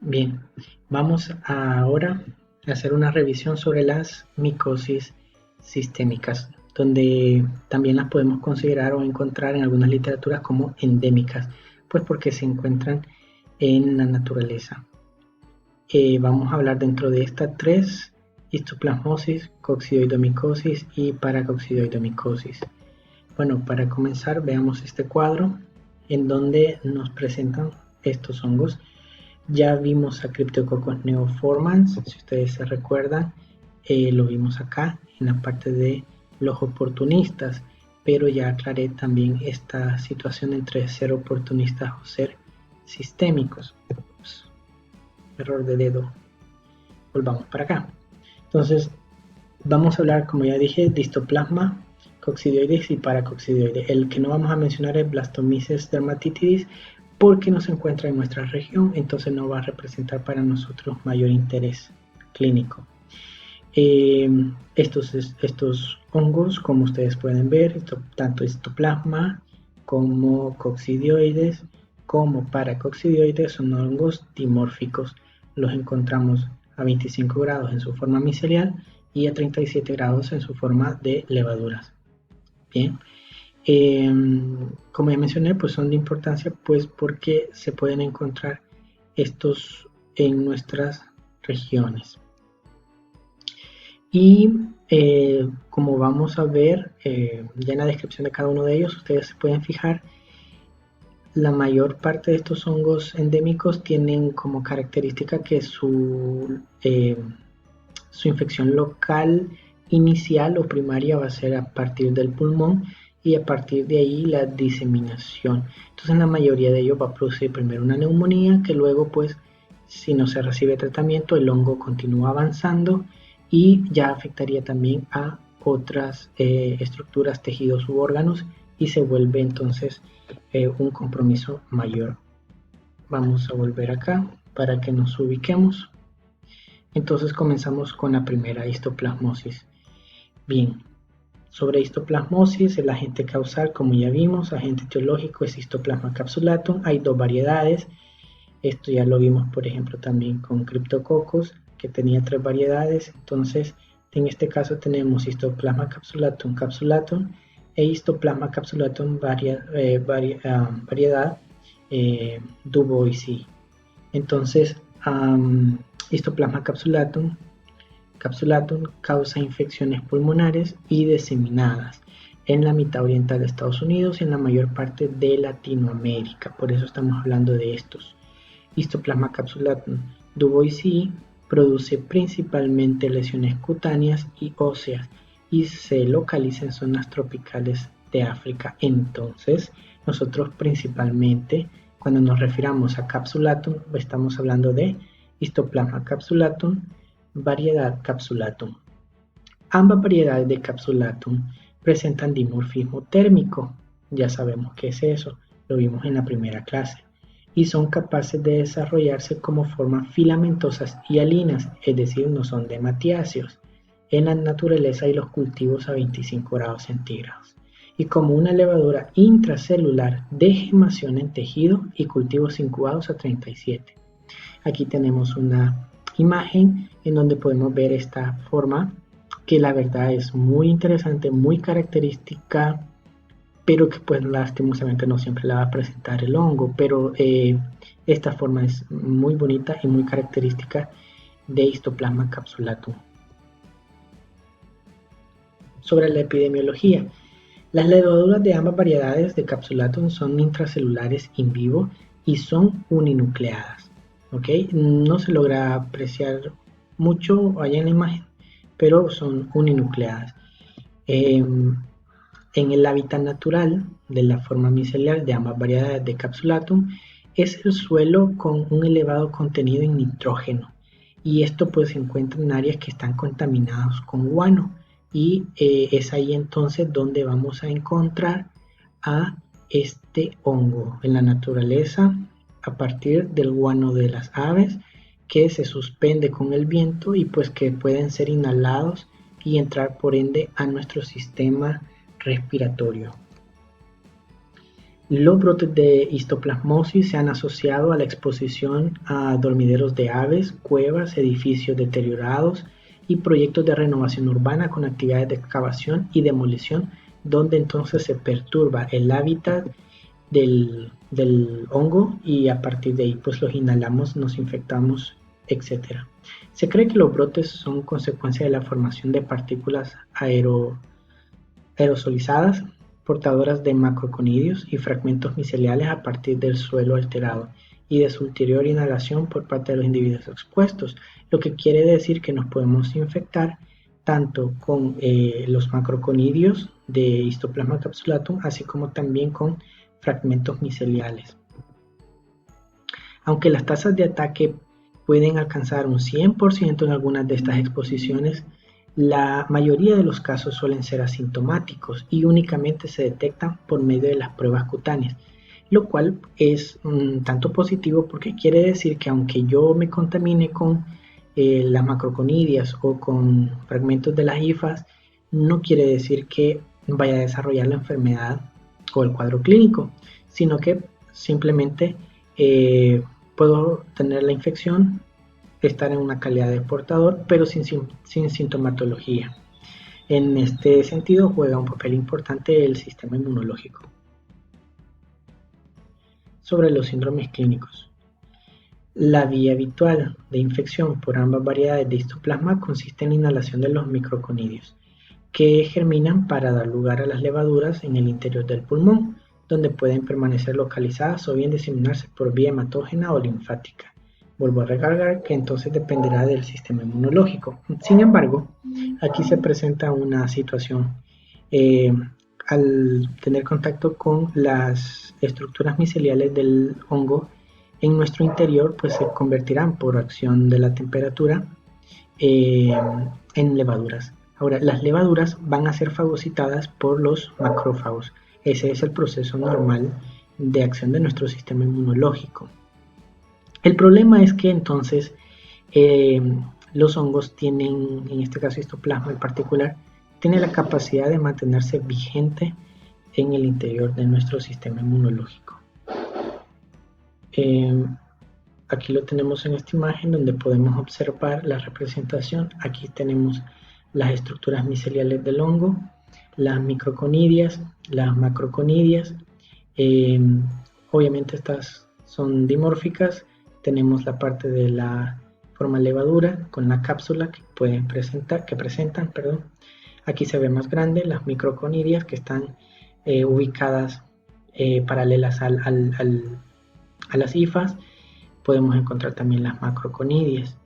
Bien, vamos ahora a hacer una revisión sobre las micosis sistémicas, donde también las podemos considerar o encontrar en algunas literaturas como endémicas, pues porque se encuentran en la naturaleza. Vamos a hablar dentro de estas tres: histoplasmosis, coccidioidomicosis y paracoccidioidomicosis. Bueno, para comenzar veamos este cuadro en donde nos presentan estos hongos. Ya vimos a Cryptococcus neoformans, si ustedes se recuerdan, lo vimos acá en la parte de los oportunistas, pero ya aclaré también esta situación entre ser oportunistas o ser sistémicos. Ups, error de dedo. Volvamos para acá. Entonces, vamos a hablar, como ya dije, de histoplasma, coccidioides y paracoccidioides. El que no vamos a mencionar es Blastomyces dermatitidis porque no se encuentra en nuestra región, entonces no va a representar para nosotros mayor interés clínico. Estos hongos, como ustedes pueden ver, tanto histoplasma como coccidioides como paracoccidioides son hongos dimórficos. Los encontramos a 25 grados en su forma micelial y a 37 grados en su forma de levaduras. Bien, como ya mencioné, pues son de importancia pues porque se pueden encontrar estos en nuestras regiones. Y como vamos a ver ya en la descripción de cada uno de ellos, ustedes se pueden fijar, la mayor parte de estos hongos endémicos tienen como característica que su infección local inicial o primaria va a ser a partir del pulmón y a partir de ahí la diseminación. Entonces en la mayoría de ellos va a producir primero una neumonía que luego, pues, si no se recibe tratamiento, el hongo continúa avanzando y ya afectaría también a otras estructuras, tejidos u órganos y se vuelve entonces un compromiso mayor. Vamos a volver acá para que nos ubiquemos. Entonces comenzamos con la primera, histoplasmosis. Bien, sobre histoplasmosis, el agente causal, como ya vimos, agente etiológico es Histoplasma capsulatum. Hay dos variedades. Esto ya lo vimos, por ejemplo, también con Cryptococcus, que tenía tres variedades. Entonces, en este caso tenemos Histoplasma capsulatum capsulatum e Histoplasma capsulatum variedad Duboisi. Entonces, Histoplasma capsulatum causa infecciones pulmonares y diseminadas en la mitad oriental de Estados Unidos y en la mayor parte de Latinoamérica. Por eso estamos hablando de estos. Histoplasma capsulatum duboisii produce principalmente lesiones cutáneas y óseas y se localiza en zonas tropicales de África. Entonces, nosotros principalmente, cuando nos refiramos a capsulatum, estamos hablando de Histoplasma capsulatum, variedad capsulatum. Ambas variedades de capsulatum presentan dimorfismo térmico. Ya sabemos qué es eso, lo vimos en la primera clase. Y son capaces de desarrollarse como formas filamentosas y alinas, es decir, no son dematiáceos, en la naturaleza y los cultivos a 25 grados centígrados. Y como una levadura intracelular de gemación en tejido y cultivos incubados a 37. Aquí tenemos una imagen en donde podemos ver esta forma que la verdad es muy interesante, muy característica, pero que pues lastimosamente no siempre la va a presentar el hongo, pero esta forma es muy bonita y muy característica de Histoplasma capsulatum. Sobre la epidemiología, las levaduras de ambas variedades de capsulatum son intracelulares in vivo y son uninucleadas. ¿Okay? No se logra apreciar mucho allá en la imagen, pero son uninucleadas. En el hábitat natural de la forma micelial de ambas variedades de Capsulatum es el suelo con un elevado contenido en nitrógeno, y esto pues se encuentra en áreas que están contaminadas con guano, y es ahí entonces donde vamos a encontrar a este hongo en la naturaleza a partir del guano de las aves, que se suspende con el viento y pues que pueden ser inhalados y entrar por ende a nuestro sistema respiratorio. Los brotes de histoplasmosis se han asociado a la exposición a dormideros de aves, cuevas, edificios deteriorados y proyectos de renovación urbana con actividades de excavación y demolición, donde entonces se perturba el hábitat del hongo y a partir de ahí pues los inhalamos, nos infectamos, etc. Se cree que los brotes son consecuencia de la formación de partículas aerosolizadas portadoras de macroconidios y fragmentos miceliales a partir del suelo alterado y de su ulterior inhalación por parte de los individuos expuestos, lo que quiere decir que nos podemos infectar tanto con los macroconidios de Histoplasma capsulatum, así como también con fragmentos miceliales. Aunque las tasas de ataque pueden alcanzar un 100% en algunas de estas exposiciones, la mayoría de los casos suelen ser asintomáticos y únicamente se detectan por medio de las pruebas cutáneas, lo cual es tanto positivo porque quiere decir que aunque yo me contamine con las macroconidias o con fragmentos de las hifas, no quiere decir que vaya a desarrollar la enfermedad o el cuadro clínico, sino que simplemente puedo tener la infección, estar en una calidad de portador, pero sin sintomatología. En este sentido juega un papel importante el sistema inmunológico. Sobre los síndromes clínicos. La vía habitual de infección por ambas variedades de histoplasma consiste en la inhalación de los microconidios, que germinan para dar lugar a las levaduras en el interior del pulmón, donde pueden permanecer localizadas o bien diseminarse por vía hematógena o linfática. Vuelvo a recargar que entonces dependerá del sistema inmunológico. Sin embargo, aquí se presenta una situación. Al tener contacto con las estructuras miceliales del hongo en nuestro interior, pues se convertirán por acción de la temperatura en levaduras. Ahora, las levaduras van a ser fagocitadas por los macrófagos. Ese es el proceso normal de acción de nuestro sistema inmunológico. El problema es que entonces los hongos tienen, en este caso histoplasma en particular, tiene la capacidad de mantenerse vigente en el interior de nuestro sistema inmunológico. Aquí lo tenemos en esta imagen donde podemos observar la representación. Aquí tenemos las estructuras miceliales del hongo, las microconidias, las macroconidias. Obviamente estas son dimórficas. Tenemos la parte de la forma levadura con la cápsula que presentan. Aquí se ve más grande las microconidias que están ubicadas paralelas a las hifas. Podemos encontrar también las macroconidias.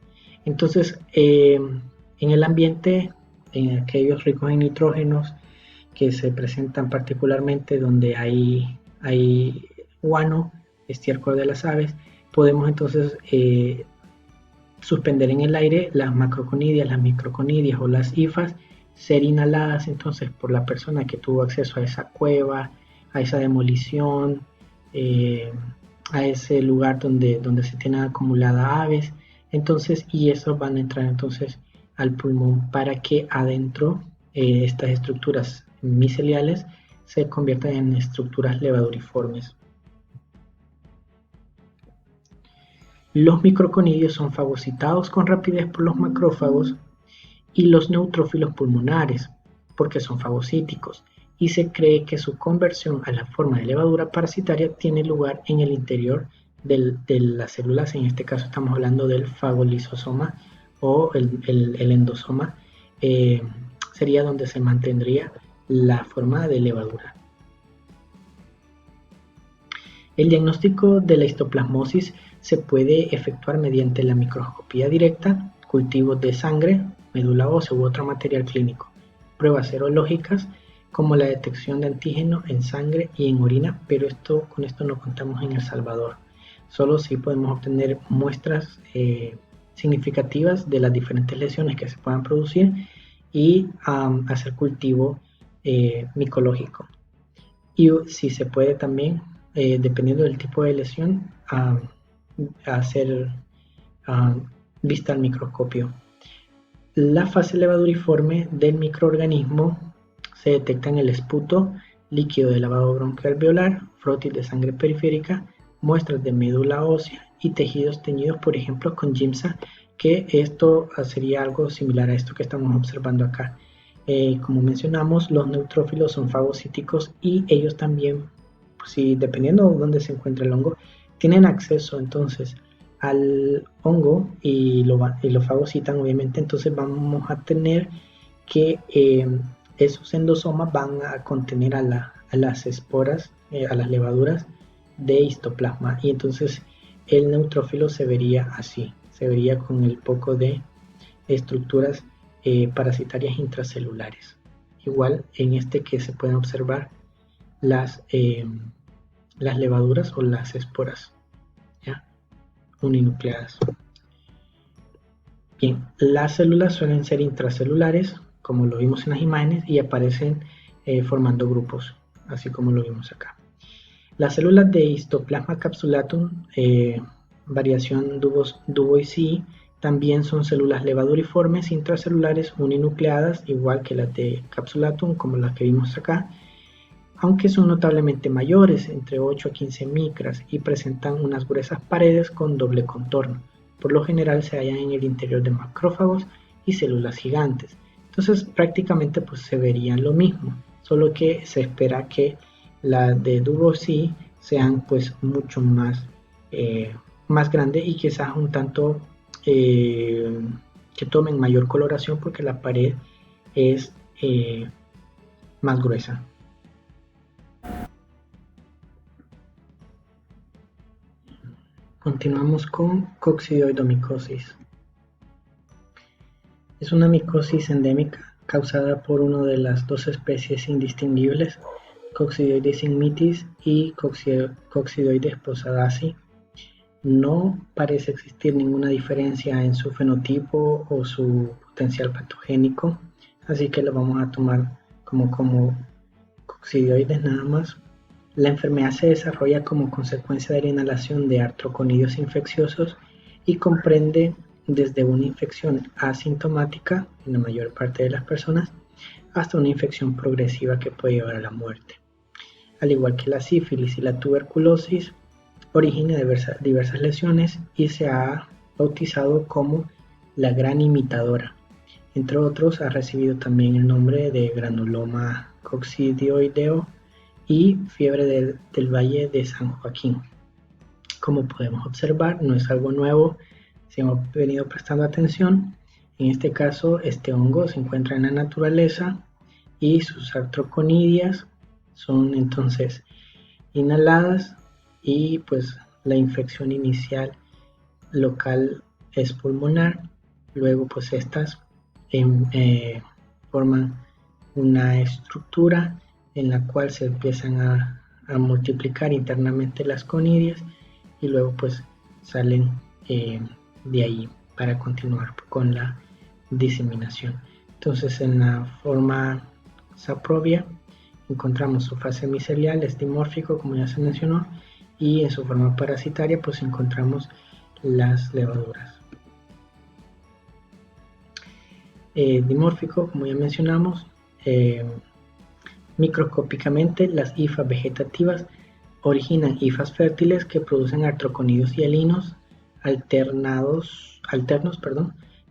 Entonces, en el ambiente, en aquellos ricos en nitrógenos que se presentan particularmente donde hay guano, estiércol de las aves, podemos entonces suspender en el aire las macroconidias, las microconidias o las hifas, ser inhaladas entonces por la persona que tuvo acceso a esa cueva, a esa demolición, a ese lugar donde se tienen acumuladas aves, entonces, y esos van a entrar entonces al pulmón para que adentro estas estructuras miceliales se conviertan en estructuras levaduriformes. Los microconidios son fagocitados con rapidez por los macrófagos y los neutrófilos pulmonares, porque son fagocíticos, y se cree que su conversión a la forma de levadura parasitaria tiene lugar en el interior de las células. En este caso estamos hablando del fagolisosoma o el endosoma, sería donde se mantendría la forma de levadura. El diagnóstico de la histoplasmosis se puede efectuar mediante la microscopía directa, cultivos de sangre, médula ósea u otro material clínico, pruebas serológicas como la detección de antígeno en sangre y en orina, pero con esto no contamos en El Salvador. Solo sí podemos obtener muestras significativas de las diferentes lesiones que se puedan producir y hacer cultivo micológico. Y si se puede también, dependiendo del tipo de lesión, hacer vista al microscopio. La fase levaduriforme del microorganismo se detecta en el esputo líquido de lavado bronquialveolar, frotis de sangre periférica, muestras de médula ósea y tejidos teñidos, por ejemplo, con GIMSA, que esto sería algo similar a esto que estamos observando acá. Como mencionamos, los neutrófilos son fagocíticos y ellos también, si dependiendo de dónde se encuentra el hongo, tienen acceso entonces al hongo y lo fagocitan, obviamente. Entonces vamos a tener que esos endosomas van a contener a las esporas, a las levaduras de histoplasma, y entonces el neutrófilo se vería así, se vería con el poco de estructuras parasitarias intracelulares. Igual en este que se pueden observar las levaduras o las esporas, ¿ya? Uninucleadas. Bien, las células suelen ser intracelulares, como lo vimos en las imágenes, y aparecen formando grupos, así como lo vimos acá. Las células de Histoplasma capsulatum, variación Dubois, también son células levaduriformes intracelulares uninucleadas, igual que las de Capsulatum, como las que vimos acá, aunque son notablemente mayores, entre 8 a 15 micras, y presentan unas gruesas paredes con doble contorno. Por lo general se hallan en el interior de macrófagos y células gigantes. Entonces prácticamente pues se verían lo mismo, solo que se espera que las de Dubois sean pues mucho más grandes y quizás un tanto que tomen mayor coloración porque la pared es más gruesa. Continuamos con coccidioidomicosis. Es una micosis endémica causada por una de las dos especies indistinguibles, Coccidioides ignitis y Coccidioides posadacea. No parece existir ninguna diferencia en su fenotipo o su potencial patogénico, así que lo vamos a tomar como coccidioides nada más. La enfermedad se desarrolla como consecuencia de la inhalación de artroconidios infecciosos y comprende desde una infección asintomática en la mayor parte de las personas hasta una infección progresiva que puede llevar a la muerte. Al igual que la sífilis y la tuberculosis, origina diversas lesiones y se ha bautizado como la gran imitadora. Entre otros, ha recibido también el nombre de granuloma coccidioideo y fiebre del Valle de San Joaquín. Como podemos observar, no es algo nuevo, si hemos venido prestando atención. En este caso, este hongo se encuentra en la naturaleza y sus artroconidias son entonces inhaladas y pues la infección inicial local es pulmonar, luego pues estas forman una estructura en la cual se empiezan a multiplicar internamente las conidias y luego pues salen de ahí para continuar con la diseminación. Entonces en la forma saprobia encontramos su fase micelial, es dimórfico como ya se mencionó, y en su forma parasitaria pues encontramos las levaduras. Dimórfico, como ya mencionamos, microscópicamente las hifas vegetativas originan hifas fértiles que producen artroconidios y alinos alternos,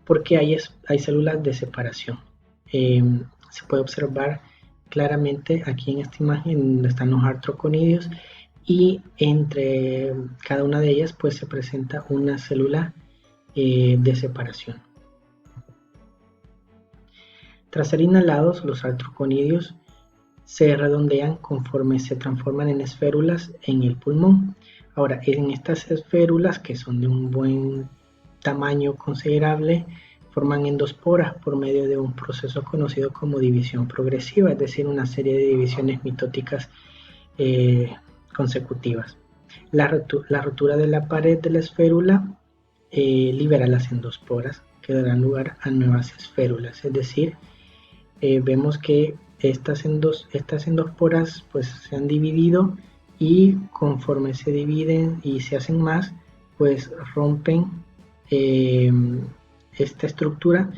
porque hay células de separación. Se puede observar claramente aquí en esta imagen donde están los artroconidios y entre cada una de ellas pues se presenta una célula de separación. Tras ser inhalados, los artroconidios se redondean conforme se transforman en esférulas en el pulmón. Ahora, en estas esférulas, que son de un buen tamaño considerable, forman endosporas por medio de un proceso conocido como división progresiva, es decir, una serie de divisiones mitóticas consecutivas. La rotura de la pared de la esférula libera las endosporas que darán lugar a nuevas esférulas, es decir, vemos que estas endosporas pues se han dividido y conforme se dividen y se hacen más, pues rompen esta estructura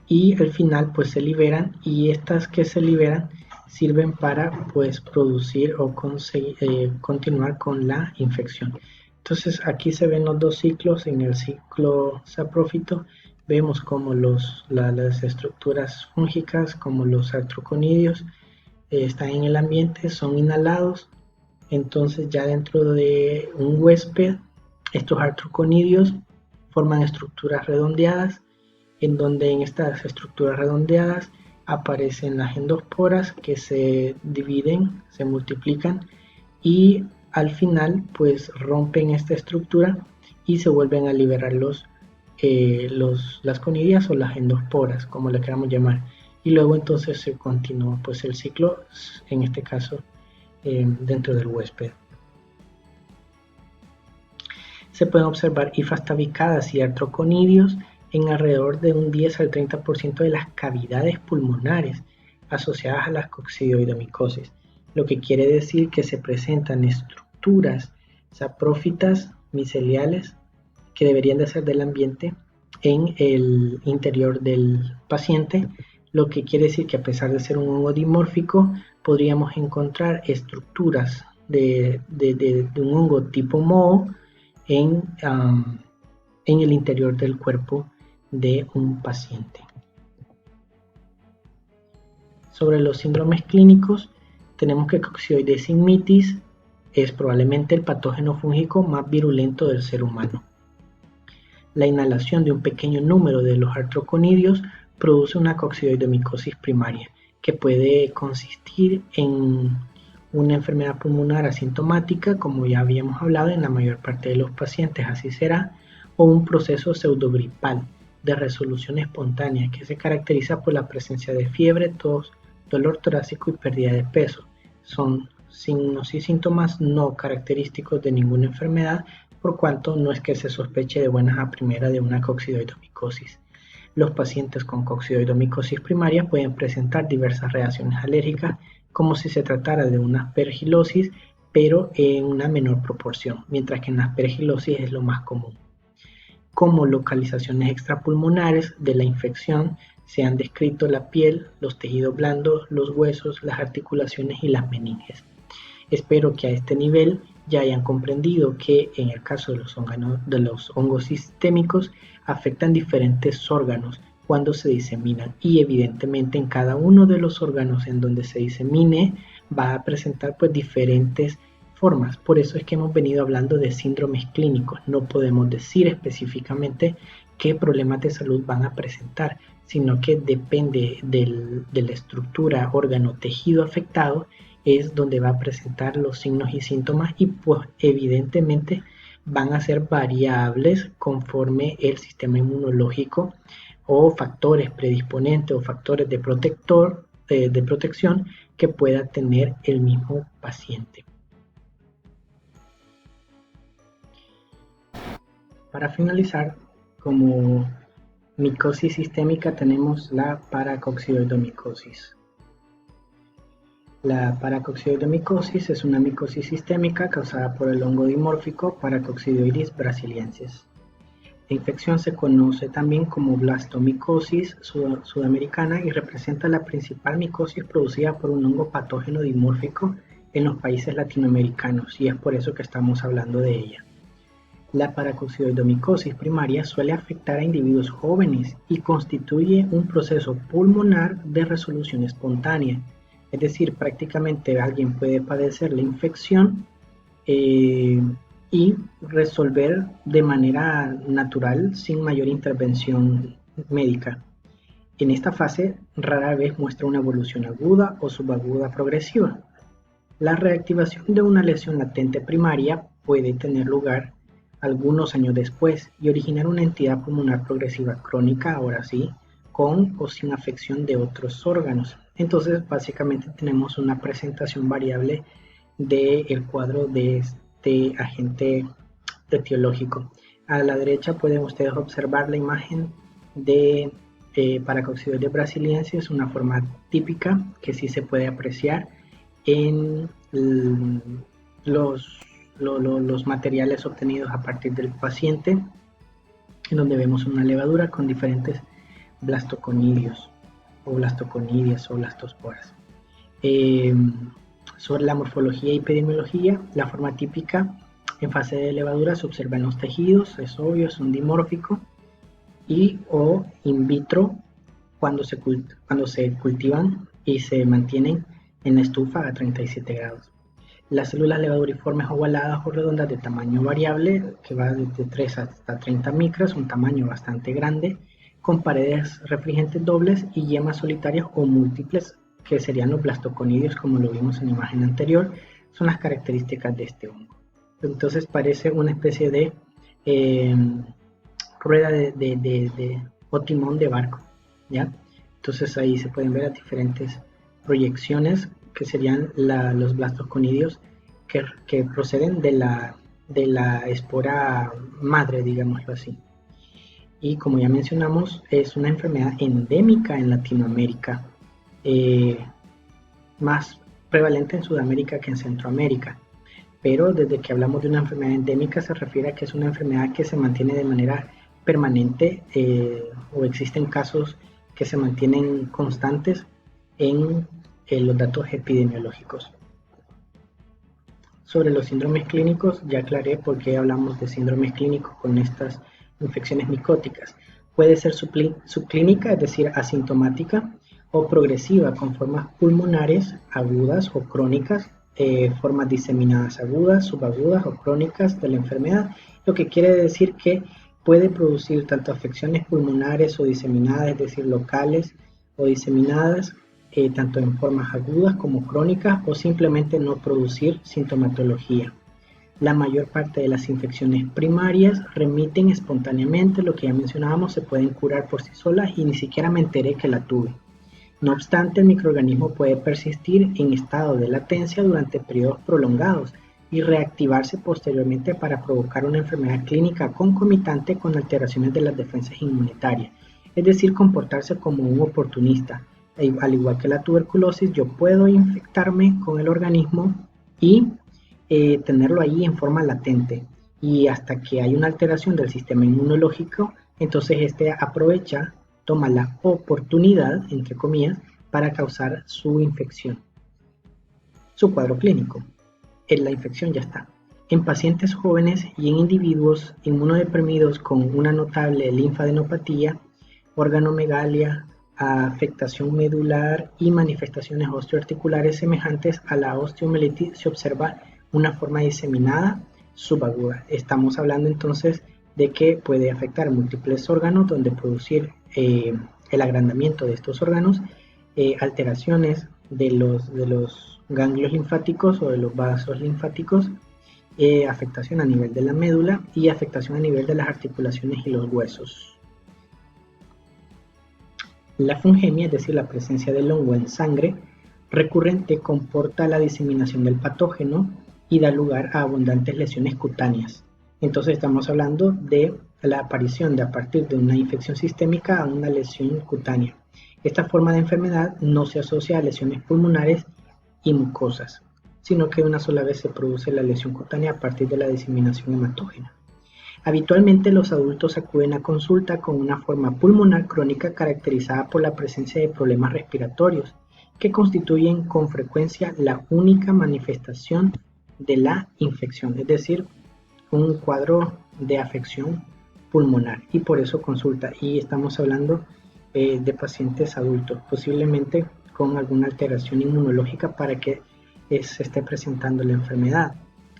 y al final pues se liberan, y estas que se liberan sirven para pues producir o continuar con la infección. Entonces aquí se ven los dos ciclos. En el ciclo saprófito vemos como las estructuras fúngicas, como los artroconidios, están en el ambiente, son inhalados. Entonces ya dentro de un huésped, estos artroconidios forman estructuras redondeadas, en donde en estas estructuras redondeadas aparecen las endosporas que se dividen, se multiplican y al final pues rompen esta estructura y se vuelven a liberar las conidias o las endosporas, como le queramos llamar. Y luego entonces se continúa pues el ciclo, en este caso dentro del huésped. Se pueden observar hifas tabicadas y artroconidios en alrededor de un 10 al 30% de las cavidades pulmonares asociadas a la coccidioidomicosis, lo que quiere decir que se presentan estructuras saprófitas miceliales que deberían de ser del ambiente en el interior del paciente, lo que quiere decir que a pesar de ser un hongo dimórfico, podríamos encontrar estructuras de un hongo tipo moho en el interior del cuerpo de un paciente. Sobre los síndromes clínicos, tenemos que Coccidioides ignitis es probablemente el patógeno fúngico más virulento del ser humano. La inhalación de un pequeño número de los artroconidios produce una coccidioidomicosis primaria, que puede consistir en una enfermedad pulmonar asintomática, como ya habíamos hablado, en la mayor parte de los pacientes así será, o un proceso pseudogripal de resolución espontánea que se caracteriza por la presencia de fiebre, tos, dolor torácico y pérdida de peso. Son signos y síntomas no característicos de ninguna enfermedad, por cuanto no es que se sospeche de buenas a primera de una coccidioidomicosis. Los pacientes con coccidioidomicosis primaria pueden presentar diversas reacciones alérgicas, como si se tratara de una aspergilosis, pero en una menor proporción, mientras que en la aspergilosis es lo más común. Como localizaciones extrapulmonares de la infección se han descrito la piel, los tejidos blandos, los huesos, las articulaciones y las meninges. Espero que a este nivel ya hayan comprendido que en el caso de los hongos sistémicos afectan diferentes órganos cuando se diseminan, y evidentemente en cada uno de los órganos en donde se disemine va a presentar pues diferentes formas. Por eso es que hemos venido hablando de síndromes clínicos. No podemos decir específicamente qué problemas de salud van a presentar, sino que depende de la estructura, órgano, tejido afectado, es donde va a presentar los signos y síntomas, y pues evidentemente van a ser variables conforme el sistema inmunológico o factores predisponentes o factores de protección que pueda tener el mismo paciente. Para finalizar, como micosis sistémica tenemos la paracoccidioidomicosis. La paracoccidioidomicosis es una micosis sistémica causada por el hongo dimórfico Paracoccidioides brasiliensis. La infección se conoce también como blastomicosis sudamericana y representa la principal micosis producida por un hongo patógeno dimórfico en los países latinoamericanos, y es por eso que estamos hablando de ella. La paracoccidioidomicosis primaria suele afectar a individuos jóvenes y constituye un proceso pulmonar de resolución espontánea. Es decir, prácticamente alguien puede padecer la infección y resolver de manera natural sin mayor intervención médica. En esta fase rara vez muestra una evolución aguda o subaguda progresiva. La reactivación de una lesión latente primaria puede tener lugar algunos años después y originar una entidad pulmonar progresiva crónica, ahora sí, con o sin afección de otros órganos. Entonces, básicamente tenemos una presentación variable del cuadro de este agente etiológico. A la derecha pueden ustedes observar la imagen de Paracoccidioides brasiliensis, una forma típica que sí se puede apreciar en los materiales obtenidos a partir del paciente, en donde vemos una levadura con diferentes blastoconidios o blastoconidias o blastosporas. Eh, sobre la morfología y epidemiología, la forma típica en fase de levadura se observa en los tejidos, es obvio, es un dimórfico, y o in vitro cuando se cultivan y se mantienen en la estufa a 37 grados. Las células levaduriformes ovaladas o redondas de tamaño variable, que va desde 3 hasta 30 micras, un tamaño bastante grande, con paredes refringentes dobles y yemas solitarias o múltiples, que serían los blastoconidios, como lo vimos en la imagen anterior, son las características de este hongo. Entonces parece una especie de eh, rueda o timón de barco, ¿ya? Entonces ahí se pueden ver las diferentes proyecciones que serían los blastoconidios que proceden de la espora madre, digámoslo así. Y como ya mencionamos, es una enfermedad endémica en Latinoamérica, eh, más prevalente en Sudamérica que en Centroamérica. Pero desde que hablamos de una enfermedad endémica se refiere a que es una enfermedad que se mantiene de manera permanente o existen casos que se mantienen constantes en los datos epidemiológicos. Sobre los síndromes clínicos, ya aclaré por qué hablamos de síndromes clínicos con estas infecciones micóticas. Puede ser subclínica, es decir, asintomática, o progresiva, con formas pulmonares agudas o crónicas, formas diseminadas agudas, subagudas o crónicas de la enfermedad, lo que quiere decir que puede producir tanto afecciones pulmonares o diseminadas, es decir, locales o diseminadas, tanto en formas agudas como crónicas, o simplemente no producir sintomatología. La mayor parte de las infecciones primarias remiten espontáneamente, lo que ya mencionábamos, se pueden curar por sí solas y ni siquiera me enteré que la tuve. No obstante, el microorganismo puede persistir en estado de latencia durante periodos prolongados y reactivarse posteriormente para provocar una enfermedad clínica concomitante con alteraciones de las defensas inmunitarias, es decir, comportarse como un oportunista. Al igual que la tuberculosis, yo puedo infectarme con el organismo y tenerlo ahí en forma latente. Y hasta que hay una alteración del sistema inmunológico, entonces este aprovecha, toma la oportunidad, entre comillas, para causar su infección. Su cuadro clínico. La infección ya está. En pacientes jóvenes y en individuos inmunodeprimidos con una notable linfadenopatía, organomegalia, afectación medular y manifestaciones osteoarticulares semejantes a la osteomielitis, se observa una forma diseminada subaguda. Estamos hablando entonces de que puede afectar múltiples órganos, donde producir el agrandamiento de estos órganos, alteraciones de los ganglios linfáticos o de los vasos linfáticos, afectación a nivel de la médula y afectación a nivel de las articulaciones y los huesos. La fungemia, es decir, la presencia del hongo en sangre recurrente, comporta la diseminación del patógeno y da lugar a abundantes lesiones cutáneas. Entonces estamos hablando de la aparición de a partir de una infección sistémica a una lesión cutánea. Esta forma de enfermedad no se asocia a lesiones pulmonares y mucosas, sino que una sola vez se produce la lesión cutánea a partir de la diseminación hematógena. Habitualmente los adultos acuden a consulta con una forma pulmonar crónica caracterizada por la presencia de problemas respiratorios, que constituyen con frecuencia la única manifestación de la infección, es decir, un cuadro de afección pulmonar, y por eso consulta. Y estamos hablando de pacientes adultos, posiblemente con alguna alteración inmunológica para que se esté presentando la enfermedad.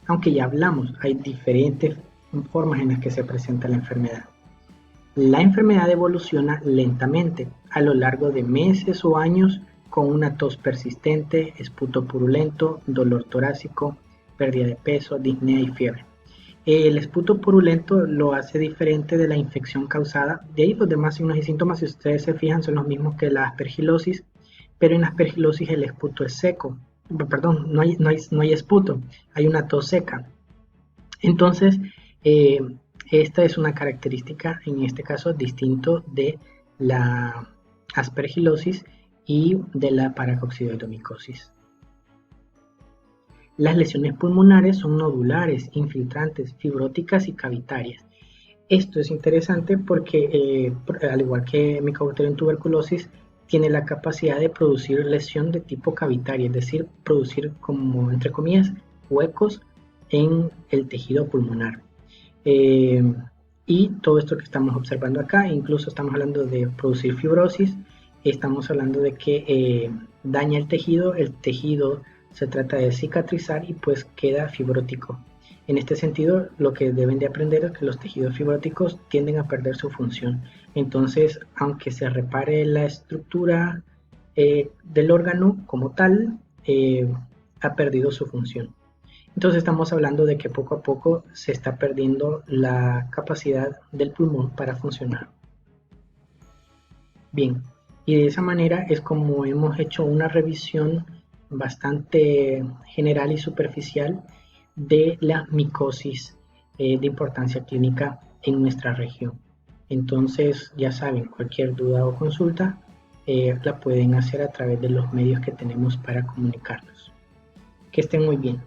Aunque ya hablamos, hay diferentes formas en las que se presenta la enfermedad. La enfermedad evoluciona lentamente a lo largo de meses o años, con una tos persistente, esputo purulento, dolor torácico, pérdida de peso, disnea y fiebre. El esputo purulento lo hace diferente de la infección causada. De ahí los demás signos y síntomas, si ustedes se fijan, son los mismos que la aspergilosis, pero en la aspergilosis el esputo es seco. Perdón, no hay esputo, hay una tos seca. Entonces, esta es una característica, en este caso, distinto de la aspergilosis y de la paracoccidioidomicosis. Las lesiones pulmonares son nodulares, infiltrantes, fibróticas y cavitarias. Esto es interesante porque, al igual que Mycobacterium tuberculosis, tiene la capacidad de producir lesión de tipo cavitaria, es decir, producir como, entre comillas, huecos en el tejido pulmonar. Y todo esto que estamos observando acá, incluso estamos hablando de producir fibrosis, estamos hablando de que daña el tejido se trata de cicatrizar y pues queda fibrótico. En este sentido, lo que deben de aprender es que los tejidos fibróticos tienden a perder su función. Entonces, aunque se repare la estructura del órgano como tal, ha perdido su función. Entonces estamos hablando de que poco a poco se está perdiendo la capacidad del pulmón para funcionar. Bien, y de esa manera es como hemos hecho una revisión bastante general y superficial de la micosis de importancia clínica en nuestra región. Entonces, ya saben, cualquier duda o consulta la pueden hacer a través de los medios que tenemos para comunicarnos. Que estén muy bien.